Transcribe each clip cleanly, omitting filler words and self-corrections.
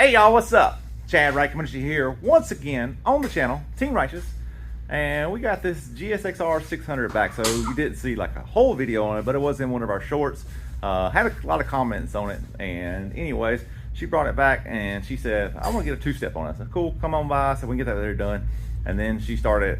Hey y'all, what's up? Chad Wright coming to you here once again on the channel, Team Righteous. And we got this GSXR 600 back, so you didn't see like a whole video on it, but it was in one of our shorts. Had a lot of comments on it, and anyways, she brought it back and she said, I want to get a two-step on it. I said, cool, come on by, so we can get that there done. And then she started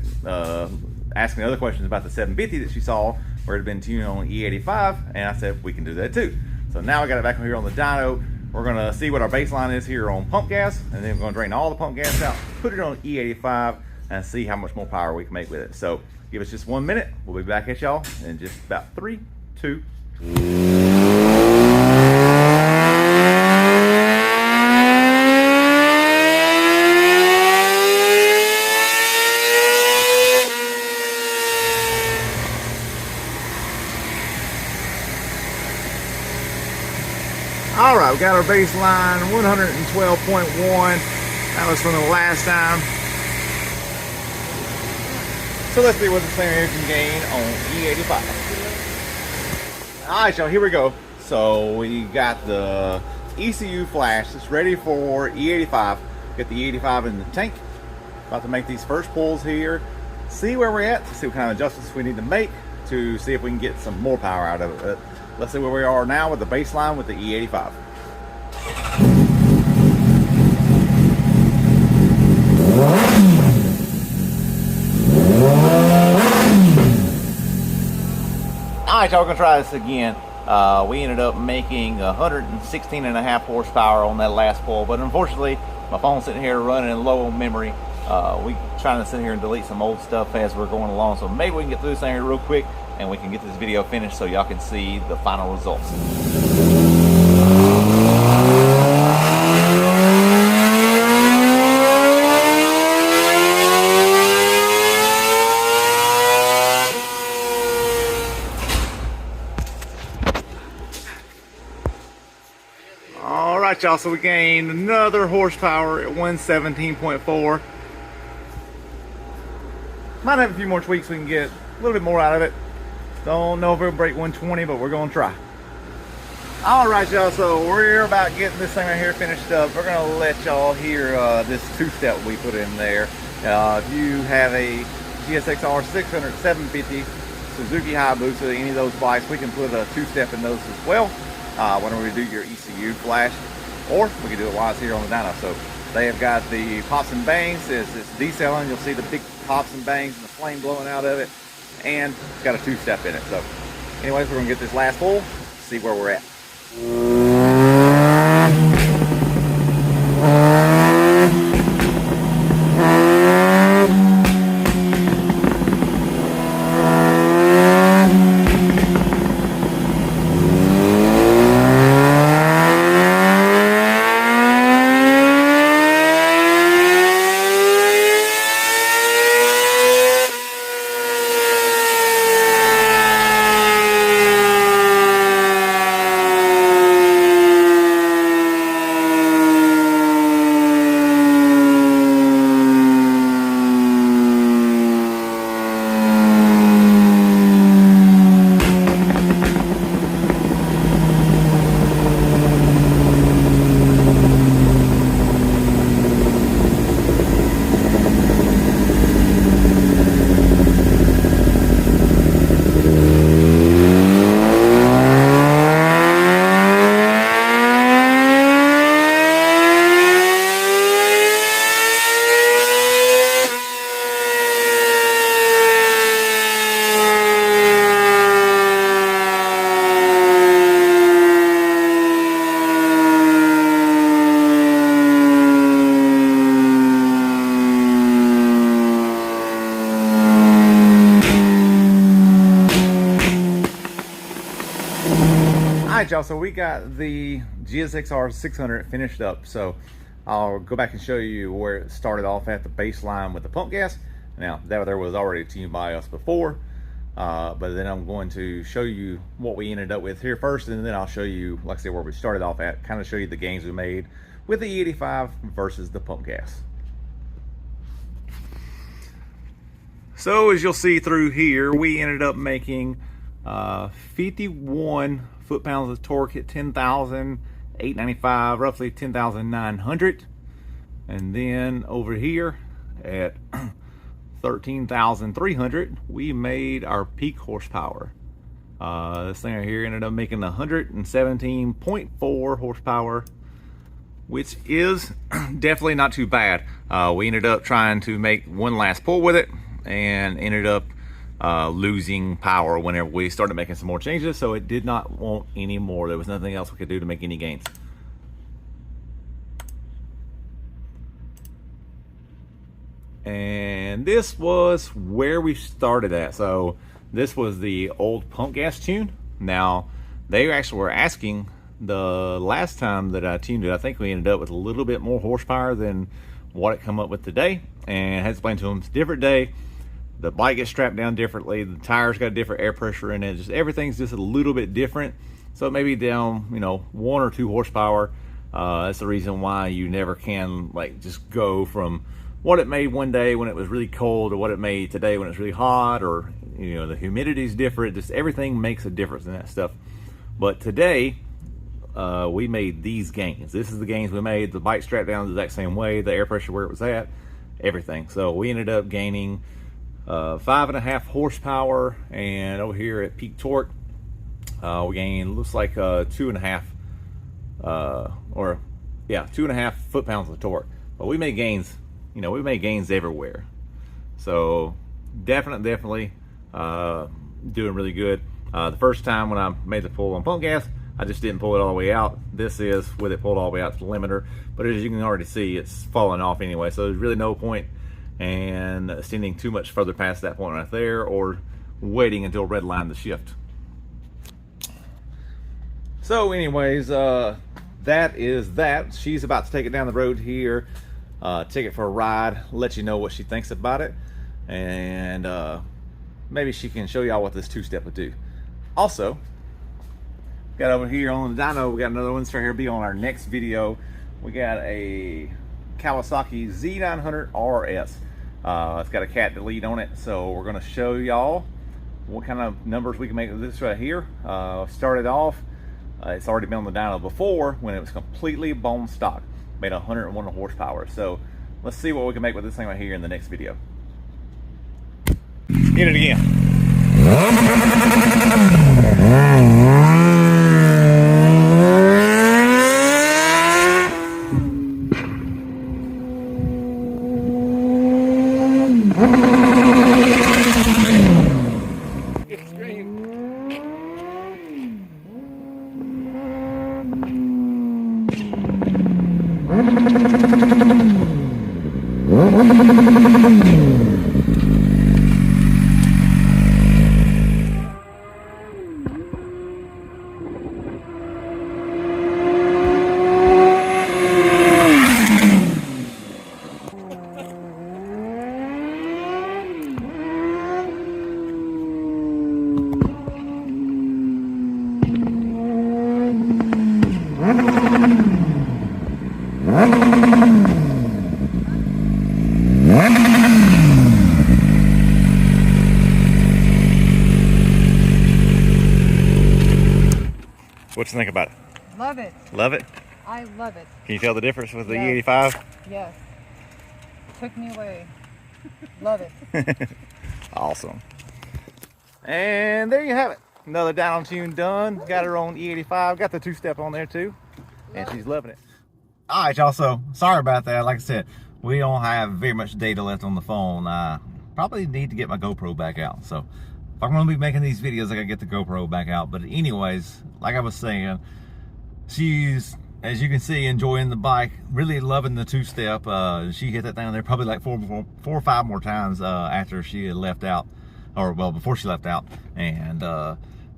asking other questions about the 750 that she saw, where it had been tuned on E85, and I said, we can do that too. So now I got it back here on the dyno. We're gonna see what our baseline is here on pump gas, and then we're gonna drain all the pump gas out, put it on E85, and see how much more power we can make with it. So give us just 1 minute. We'll be back at y'all in just about 3, 2. All right, we got our baseline 112.1. That was from the last time. So let's see what the same air can gain on E85. All right, y'all, here we go. So we got the ECU flash. It's ready for E85. Get the E85 in the tank. About to make these first pulls here. See where we're at. See what kind of adjustments we need to make to see if we can get some more power out of it. Let's see where we are now with the baseline with the E85. Alright, y'all, we're going to try this again. We ended up making 116.5 horsepower on that last pull, but unfortunately, my phone's sitting here running low on memory. We trying to sit here and delete some old stuff as we're going along, so maybe we can get through this thing here real quick and we can get this video finished so y'all can see the final results. All right, y'all, so we gained another horsepower at 117.4. Might have a few more tweaks we can get a little bit more out of it. Don't know if it'll break 120, but we're gonna try. All right, y'all, so we're about getting this thing right here finished up. We're gonna let y'all hear this two-step we put in there. If you have a GSXR 600, 750, Suzuki Hayabusa, any of those bikes, we can put a two-step in those as well whenever we do your ECU flash, or we can do it while it's here on the dyno. So they have got the pops and bangs. As it's decelling, you'll see the big pops and bangs and the flame blowing out of it. And it's got a two-step in it. So anyways, we're gonna get this last pull, see where we're at. Alright, y'all, so we got the GSXR 600 finished up. So I'll go back and show you where it started off at the baseline with the pump gas. Now that there was already tuned by us before, but then I'm going to show you what we ended up with here first, and then I'll show you, like I said, where we started off at, kind of show you the gains we made with the E85 versus the pump gas. So as you'll see through here, we ended up making 51 foot-pounds of torque at 10,000 895, roughly 10,900. And then over here at 13,300, we made our peak horsepower. This thing right here ended up making 117.4 horsepower, which is definitely not too bad. We ended up trying to make one last pull with it and ended up losing power whenever we started making some more changes, so it did not want any more. There was nothing else we could do to make any gains. And this was where we started at. So this was the old pump gas tune. Now they actually were asking the last time that I tuned it, I think we ended up with a little bit more horsepower than what it come up with today. And I had to explain to them it's a different day. The bike gets strapped down differently. The tires got different air pressure in it. Just everything's just a little bit different. So it may be down, 1 or 2 horsepower. That's the reason why you never can like just go from what it made one day when it was really cold to what it made today when it's really hot, or the humidity is different. Just everything makes a difference in that stuff. But today we made these gains. This is the gains we made. The bike strapped down the exact same way, the air pressure where it was at, everything. So we ended up gaining 5.5 horsepower, and over here at peak torque we gained, looks like 2.5 2.5 foot-pounds of torque. But we made gains, we made gains everywhere. So definitely doing really good. The first time when I made the pull on pump gas, I just didn't pull it all the way out. This is with it pulled all the way out to the limiter, but as you can already see, it's falling off anyway, so there's really no point in extending too much further past that point right there, or waiting until red line the shift. So anyways, that is that. She's about to take it down the road here, take it for a ride, let you know what she thinks about it, and maybe she can show y'all what this two-step would do. Also, got over here on the dyno, we got another one right here, be on our next video. We got a Kawasaki Z900 RS. It's got a cat delete on it, so we're going to show y'all what kind of numbers we can make with this right here. Started off, it's already been on the dyno before when it was completely bone stock, made 101 horsepower. So let's see what we can make with this thing right here in the next video. Hit it again. What you think about it? Love it. Love it? I love it. Can you tell the difference with the Yes. E85? Yes. Took me away. Love it. Awesome. And there you have it. Another Dyno Tune done. Got her on E85. Got the two-step on there too. And she's loving it. All right, y'all. So sorry about that. Like I said, we don't have very much data left on the phone. Probably need to get my GoPro back out. So if I'm going to be making these videos, I got to get the GoPro back out. But anyways, like I was saying, she's, as you can see, enjoying the bike, really loving the two-step. She hit that down there probably like four or five more times after she had left out, or well, before she left out. And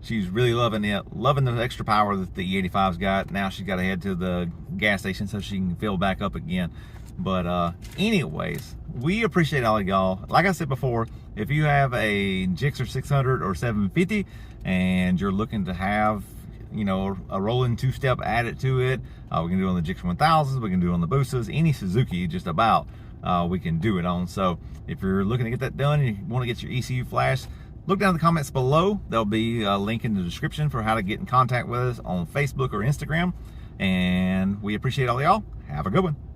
she's really loving it, loving the extra power that the E85's got. Now she's got to head to the gas station so she can fill back up again. But anyways, we appreciate all of y'all. Like I said before, if you have a GSXR 600 or 750 and you're looking to have, you know, a rolling two-step added to it, we can do it on the GSXR 1000s, we can do it on the Busas, any Suzuki just about, we can do it on. So if you're looking to get that done and you want to get your ECU flash, look down in the comments below. There'll be a link in the description for how to get in contact with us on Facebook or Instagram. And we appreciate all y'all. Have a good one.